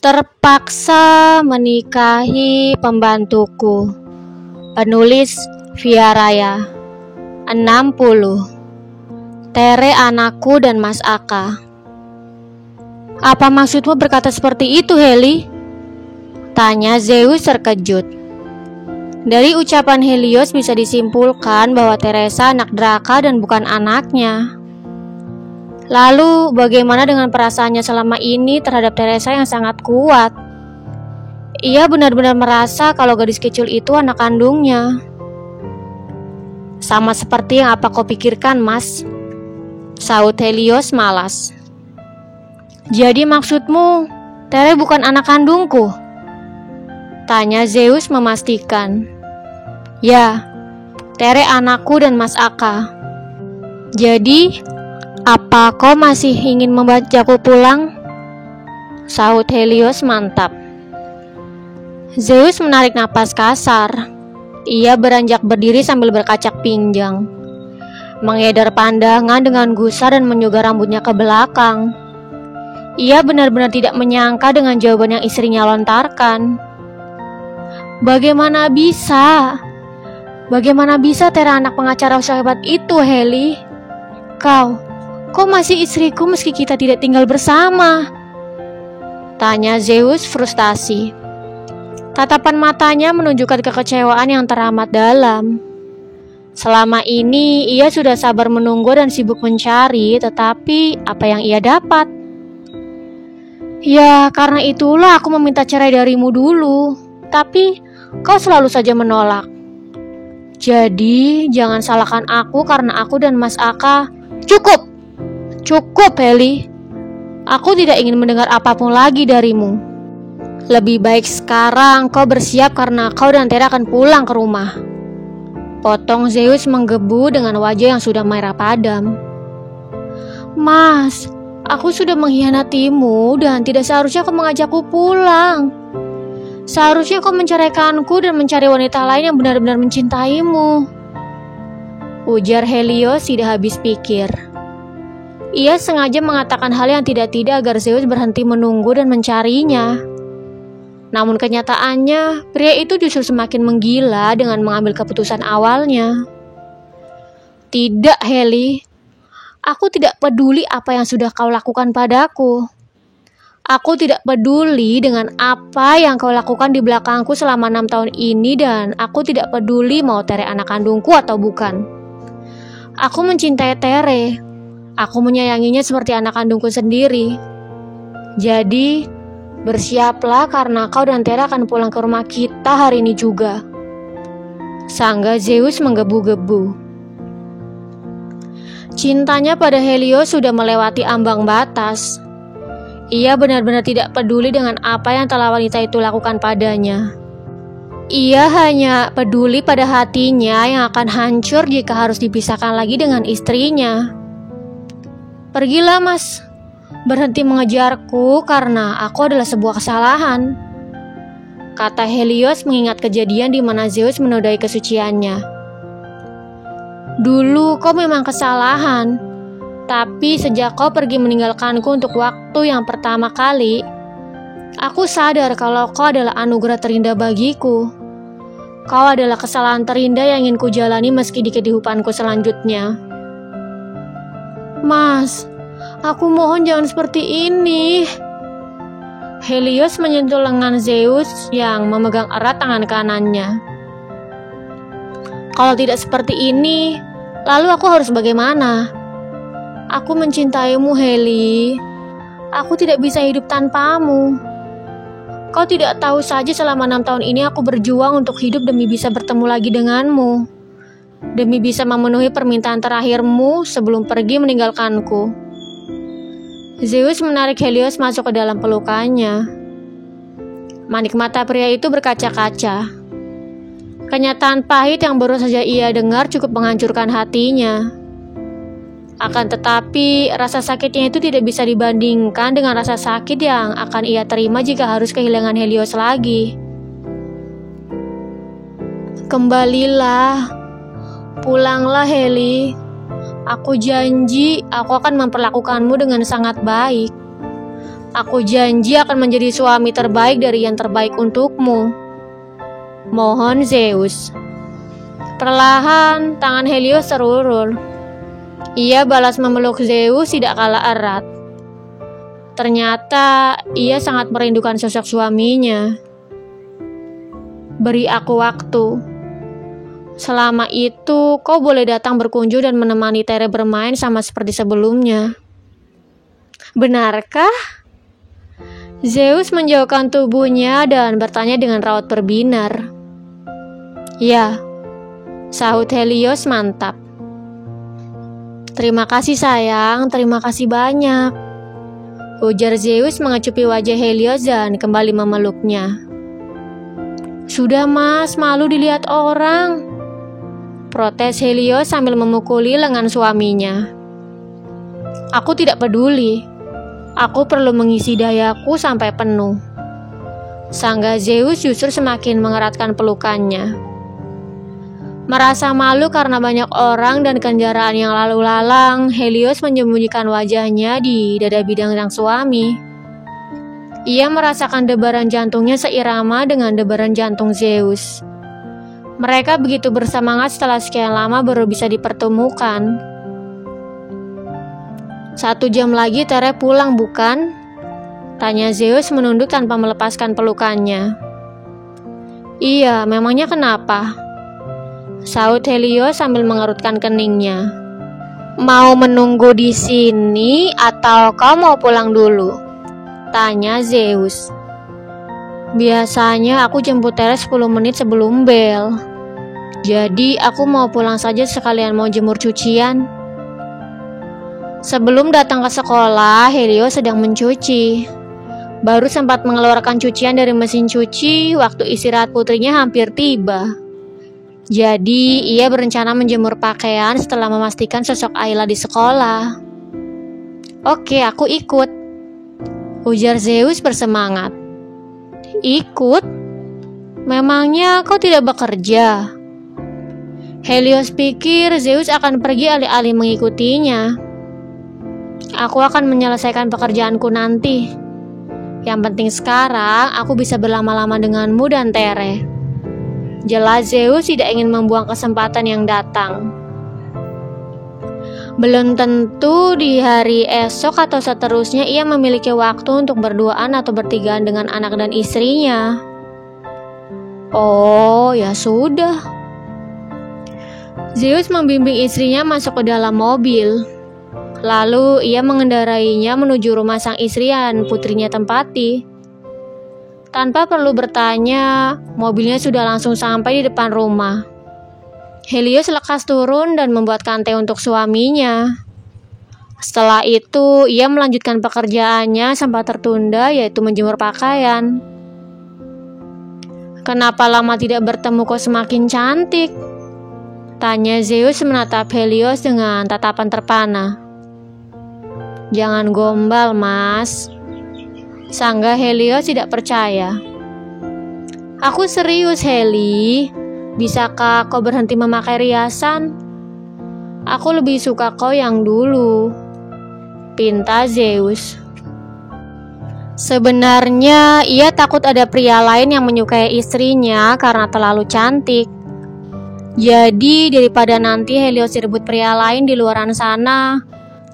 Terpaksa menikahi pembantuku. Penulis Via Raya. 60. Tere anakku dan Mas Aka. Apa maksudmu berkata seperti itu, Heli? Tanya Zeus terkejut. Dari ucapan Helios bisa disimpulkan bahwa Teresa anak Draka dan bukan anaknya. Lalu bagaimana dengan perasaannya selama ini terhadap Teresa yang sangat kuat? Ia benar-benar merasa kalau gadis kecil itu anak kandungnya. Sama seperti yang apa kau pikirkan, Mas? Saut Helios malas. Jadi maksudmu Tere bukan anak kandungku? Tanya Zeus memastikan. Ya, Tere anakku dan Mas Aka. Jadi apa kau masih ingin membajaku pulang? Saut Helios mantap. Zeus menarik napas kasar. Ia beranjak berdiri sambil berkacak pinggang, mengedar pandangan dengan gusar dan menyugar rambutnya ke belakang. Ia benar-benar tidak menyangka dengan jawaban yang istrinya lontarkan. Bagaimana bisa Tere anak pengacara sehebat itu, Heli? Kau masih istriku meski kita tidak tinggal bersama? Tanya Zeus frustasi. Tatapan matanya menunjukkan kekecewaan yang teramat dalam. Selama ini ia sudah sabar menunggu dan sibuk mencari, tetapi apa yang ia dapat? Ya, karena itulah aku meminta cerai darimu dulu, tapi kau selalu saja menolak. Jadi jangan salahkan aku karena aku dan Mas Aka. Cukup, Heli. Aku tidak ingin mendengar apapun lagi darimu. Lebih baik sekarang kau bersiap karena kau dan Tere akan pulang ke rumah. Potong Zeus menggebu dengan wajah yang sudah merah padam. Mas, aku sudah mengkhianatimu dan tidak seharusnya kau mengajakku pulang. Seharusnya kau menceraikanku dan mencari wanita lain yang benar-benar mencintaimu. Ujar Helios tidak habis pikir. Ia sengaja mengatakan hal yang tidak-tidak agar Zeus berhenti menunggu dan mencarinya. Namun kenyataannya, pria itu justru semakin menggila dengan mengambil keputusan awalnya. Tidak, Heli. Aku tidak peduli apa yang sudah kau lakukan padaku. Aku tidak peduli dengan apa yang kau lakukan di belakangku selama 6 tahun ini dan aku tidak peduli mau Tere anak kandungku atau bukan. Aku mencintai Tere. Aku menyayanginya seperti anak kandungku sendiri. Jadi, bersiaplah karena kau dan Tere akan pulang ke rumah kita hari ini juga. Sangga Zeus menggebu-gebu. Cintanya pada Helios sudah melewati ambang batas. Ia benar-benar tidak peduli dengan apa yang telah wanita itu lakukan padanya. Ia hanya peduli pada hatinya yang akan hancur jika harus dipisahkan lagi dengan istrinya. Pergilah, Mas. Berhenti mengejarku karena aku adalah sebuah kesalahan. Kata Helios mengingat kejadian di mana Zeus menodai kesuciannya. Dulu kau memang kesalahan, tapi sejak kau pergi meninggalkanku untuk waktu yang pertama kali, aku sadar kalau kau adalah anugerah terindah bagiku. Kau adalah kesalahan terindah yang ingin kujalani meski di kehidupanku selanjutnya. Mas, aku mohon jangan seperti ini. Helios menyentuh lengan Zeus yang memegang erat tangan kanannya. Kalau tidak seperti ini, lalu aku harus bagaimana? Aku mencintaimu, Heli. Aku tidak bisa hidup tanpamu. Kau tidak tahu saja selama 6 tahun ini aku berjuang untuk hidup demi bisa bertemu lagi denganmu. Demi bisa memenuhi permintaan terakhirmu sebelum pergi meninggalkanku. Zeus menarik Helios masuk ke dalam pelukannya. Manik mata pria itu berkaca-kaca. Kenyataan pahit yang baru saja ia dengar cukup menghancurkan hatinya. Akan tetapi, rasa sakitnya itu tidak bisa dibandingkan dengan rasa sakit yang akan ia terima jika harus kehilangan Helios lagi. Kembalilah, pulanglah Heli. Aku janji aku akan memperlakukanmu dengan sangat baik. Aku janji akan menjadi suami terbaik dari yang terbaik untukmu. Mohon Zeus. Perlahan tangan Helios terulur. Ia balas memeluk Zeus tidak kalah erat. Ternyata ia sangat merindukan sosok suaminya. Beri aku waktu. Selama itu kau boleh datang berkunjung dan menemani Tere bermain sama seperti sebelumnya. Benarkah? Zeus menjauhkan tubuhnya dan bertanya dengan raut berbinar. Ya, sahut Helios mantap. Terima kasih sayang, terima kasih banyak. Ujar Zeus mengecupi wajah Helios dan kembali memeluknya. Sudah mas, malu dilihat orang. Protes Helios sambil memukuli lengan suaminya. Aku tidak peduli. Aku perlu mengisi dayaku sampai penuh. Sangga Zeus justru semakin mengeratkan pelukannya. Merasa malu karena banyak orang dan kendaraan yang lalu lalang, Helios menyembunyikan wajahnya di dada bidang sang suami. Ia merasakan debaran jantungnya seirama dengan debaran jantung Zeus. Mereka begitu bersemangat setelah sekian lama baru bisa dipertemukan. 1 jam lagi Tere pulang bukan? Tanya Zeus menunduk tanpa melepaskan pelukannya. Iya, memangnya kenapa? Sahut Helios sambil mengerutkan keningnya. Mau menunggu di sini atau kau mau pulang dulu? Tanya Zeus. Biasanya aku jemput Tere 10 menit sebelum bel. Jadi aku mau pulang saja sekalian mau jemur cucian. Sebelum datang ke sekolah, Helios sedang mencuci. Baru sempat mengeluarkan cucian dari mesin cuci, waktu istirahat putrinya hampir tiba. Jadi, ia berencana menjemur pakaian setelah memastikan sosok Ayla di sekolah. Oke, aku ikut. Ujar Zeus bersemangat. Ikut? Memangnya kau tidak bekerja? Helios pikir Zeus akan pergi alih-alih mengikutinya. Aku akan menyelesaikan pekerjaanku nanti. Yang penting sekarang aku bisa berlama-lama denganmu dan Tere. Jelas Zeus tidak ingin membuang kesempatan yang datang. Belum tentu di hari esok atau seterusnya ia memiliki waktu untuk berduaan atau bertigaan dengan anak dan istrinya. Oh, ya sudah. Zeus membimbing istrinya masuk ke dalam mobil. Lalu ia mengendarainya menuju rumah sang istri dan putrinya tempati. Tanpa perlu bertanya, mobilnya sudah langsung sampai di depan rumah. Helios lekas turun dan membuatkan teh untuk suaminya. Setelah itu, ia melanjutkan pekerjaannya sempat tertunda, yaitu menjemur pakaian. Kenapa lama tidak bertemu kok semakin cantik? Tanya Zeus menatap Helios dengan tatapan terpana. Jangan gombal, Mas. Sangga Helios tidak percaya. Aku serius, Heli. Bisakah kau berhenti memakai riasan? Aku lebih suka kau yang dulu. Pinta Zeus. Sebenarnya ia takut ada pria lain yang menyukai istrinya karena terlalu cantik. Jadi daripada nanti Helios direbut pria lain di luaran sana,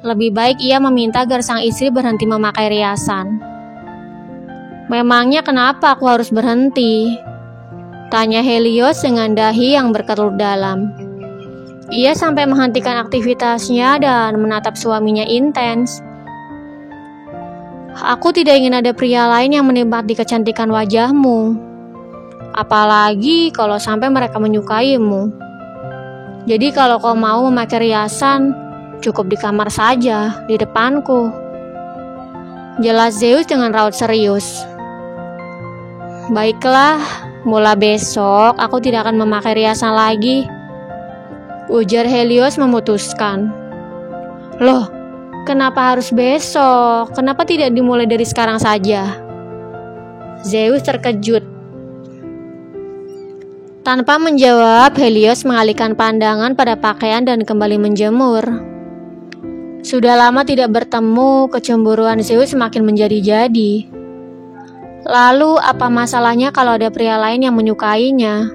lebih baik ia meminta agar sang istri berhenti memakai riasan. Memangnya kenapa aku harus berhenti? Tanya Helios dengan dahi yang berkerut dalam. Ia sampai menghentikan aktivitasnya dan menatap suaminya intens. Aku tidak ingin ada pria lain yang menikmati kecantikan wajahmu. Apalagi kalau sampai mereka menyukaimu. Jadi kalau kau mau memakai riasan, cukup di kamar saja, di depanku. Jelas Zeus dengan raut serius. Baiklah, mulai besok aku tidak akan memakai riasan lagi. Ujar Helios memutuskan. Loh, kenapa harus besok? Kenapa tidak dimulai dari sekarang saja? Zeus terkejut. Tanpa menjawab, Helios mengalihkan pandangan pada pakaian dan kembali menjemur. Sudah lama tidak bertemu, kecemburuan Zeus semakin menjadi-jadi. Lalu apa masalahnya kalau ada pria lain yang menyukainya?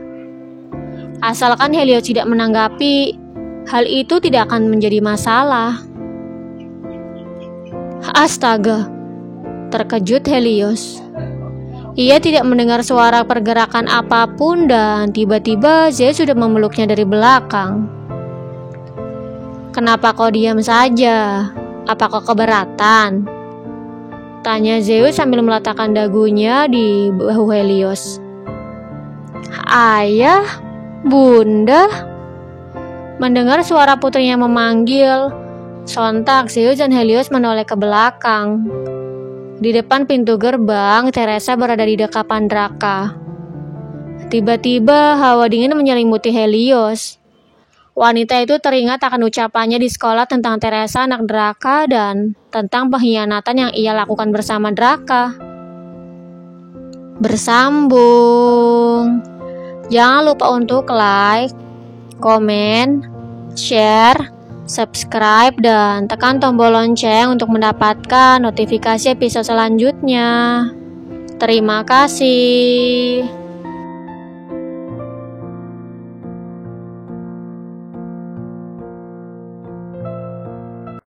Asalkan Helios tidak menanggapi, hal itu tidak akan menjadi masalah. Astaga, terkejut Helios. Ia tidak mendengar suara pergerakan apapun dan tiba-tiba Zeus sudah memeluknya dari belakang. Kenapa kau diam saja? Apa kau keberatan? Tanya Zeus sambil meletakkan dagunya di bahu Helios. Ayah, bunda. Mendengar suara putrinya memanggil, sontak Zeus dan Helios menoleh ke belakang. Di depan pintu gerbang, Teresa berada di dekapan Draka. Tiba-tiba hawa dingin menyelimuti Helios. Wanita itu teringat akan ucapannya di sekolah tentang Teresa anak Draka dan tentang pengkhianatan yang ia lakukan bersama Draka. Bersambung. Jangan lupa untuk like, komen, share, subscribe, dan tekan tombol lonceng untuk mendapatkan notifikasi episode selanjutnya. Terima kasih.